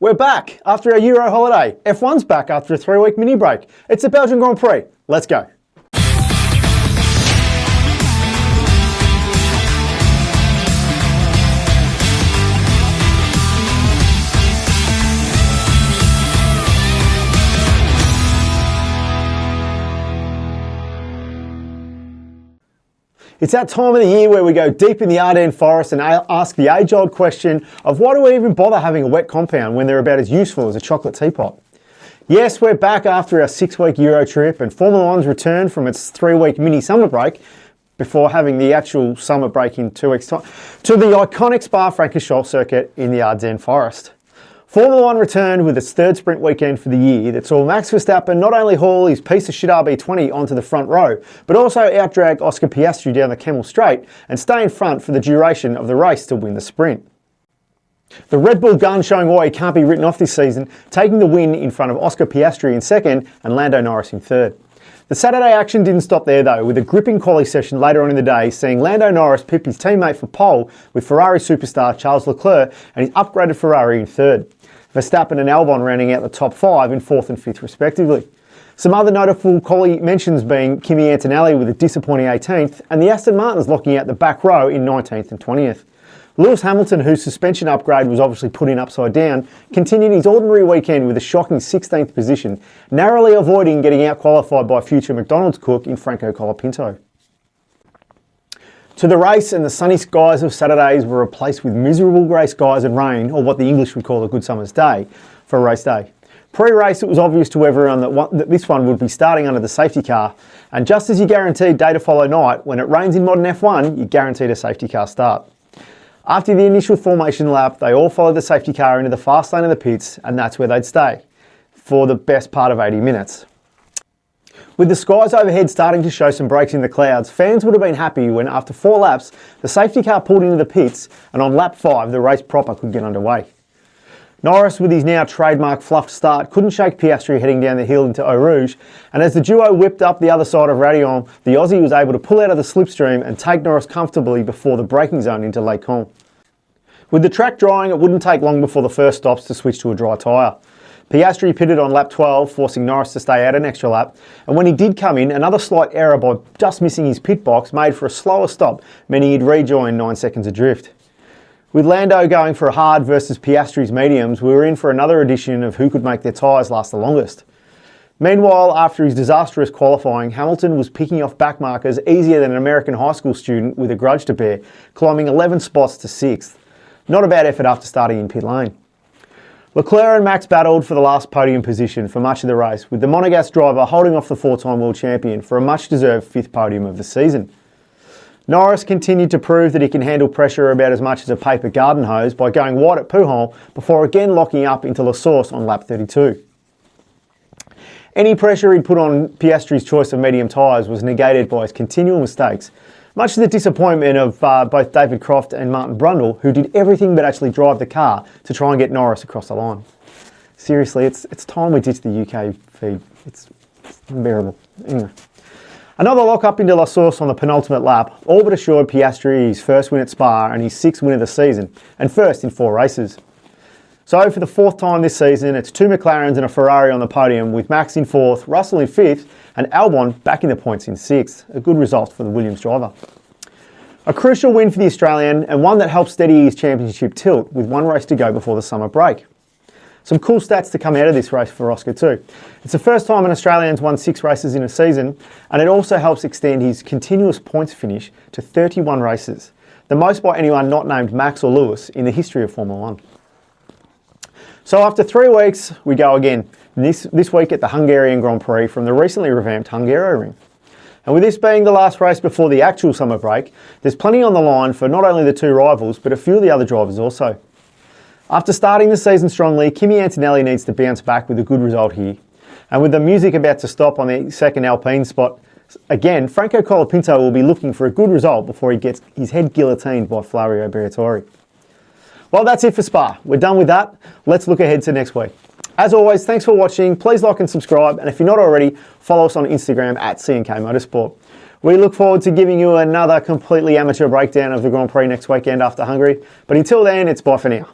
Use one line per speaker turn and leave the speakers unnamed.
We're back after our Euro holiday. F1's back after a 3-week mini break. It's the Belgian Grand Prix. Let's go. It's that time of the year where we go deep in the Ardennes forest and ask the age-old question of why do we even bother having a wet compound when they're about as useful as a chocolate teapot? Yes, we're back after our 6-week Euro trip and Formula One's returned from its 3-week mini summer break before having the actual summer break in 2 weeks' time to the iconic Spa Francorchamps circuit in the Ardennes forest. Formula One returned with its 3rd sprint weekend for the year that saw Max Verstappen not only haul his piece of shit RB20 onto the front row, but also outdrag Oscar Piastri down the Camel Straight and stay in front for the duration of the race to win the sprint. The Red Bull gun showing why he can't be written off this season, taking the win in front of Oscar Piastri in 2nd and Lando Norris in 3rd. The Saturday action didn't stop there though, with a gripping quali session later on in the day seeing Lando Norris pip his teammate for pole with Ferrari superstar Charles Leclerc and his upgraded Ferrari in 3rd. Verstappen and Albon rounding out the top 5 in 4th and 5th respectively. Some other notable quali mentions being Kimi Antonelli with a disappointing 18th and the Aston Martins locking out the back row in 19th and 20th. Lewis Hamilton, whose suspension upgrade was obviously put in upside down, continued his ordinary weekend with a shocking 16th position, narrowly avoiding getting out-qualified by future McDonald's cook in Franco Colapinto. To the race, and the sunny skies of Saturdays were replaced with miserable grey skies and rain, or what the English would call a good summer's day, for race day. Pre-race, it was obvious to everyone that this one would be starting under the safety car, and just as you guaranteed day to follow night, when it rains in modern F1, you guaranteed a safety car start. After the initial formation lap, they all followed the safety car into the fast lane of the pits, and that's where they'd stay for the best part of 80 minutes. With the skies overhead starting to show some breaks in the clouds, fans would have been happy when after 4 laps, the safety car pulled into the pits and on lap 5 the race proper could get underway. Norris, with his now trademark fluffed start, couldn't shake Piastri heading down the hill into Eau Rouge, and as the duo whipped up the other side of Raidillon, the Aussie was able to pull out of the slipstream and take Norris comfortably before the braking zone into Les Cons. With the track drying, it wouldn't take long before the first stops to switch to a dry tyre. Piastri pitted on lap 12, forcing Norris to stay out an extra lap, and when he did come in, another slight error by just missing his pit box made for a slower stop, meaning he'd rejoin 9 seconds adrift. With Lando going for a hard versus Piastri's mediums, we were in for another edition of who could make their tyres last the longest. Meanwhile, after his disastrous qualifying, Hamilton was picking off backmarkers easier than an American high school student with a grudge to bear, climbing 11 spots to 6th. Not a bad effort after starting in pit lane. Leclerc and Max battled for the last podium position for much of the race, with the Monegasque driver holding off the 4-time world champion for a much-deserved 5th podium of the season. Norris continued to prove that he can handle pressure about as much as a paper garden hose by going wide at Pujol before again locking up into La Source on lap 32. Any pressure he'd put on Piastri's choice of medium tyres was negated by his continual mistakes, much to the disappointment of both David Croft and Martin Brundle, who did everything but actually drive the car to try and get Norris across the line. Seriously, it's time we ditch the UK feed. It's unbearable. Anyway. Another lock-up into La Source on the penultimate lap, all but assured Piastri his first win at Spa and his 6th win of the season, and first in 4 races. So for the 4th time this season, it's 2 McLarens and a Ferrari on the podium, with Max in 4th, Russell in 5th, and Albon back in the points in 6th. A good result for the Williams driver. A crucial win for the Australian, and one that helped steady his championship tilt, with 1 race to go before the summer break. Some cool stats to come out of this race for Oscar too. It's the first time an Australian's won 6 races in a season, and it also helps extend his continuous points finish to 31 races, the most by anyone not named Max or Lewis in the history of Formula One. So after 3 weeks, we go again, this week at the Hungarian Grand Prix from the recently revamped Hungaroring. And with this being the last race before the actual summer break, there's plenty on the line for not only the 2 rivals, but a few of the other drivers also. After starting the season strongly, Kimi Antonelli needs to bounce back with a good result here. And with the music about to stop on the 2nd Alpine spot, again, Franco Colapinto will be looking for a good result before he gets his head guillotined by Flavio Briatore. Well, that's it for Spa. We're done with that. Let's look ahead to next week. As always, thanks for watching. Please like and subscribe. And if you're not already, follow us on Instagram at CNK Motorsport. We look forward to giving you another completely amateur breakdown of the Grand Prix next weekend after Hungary. But until then, it's bye for now.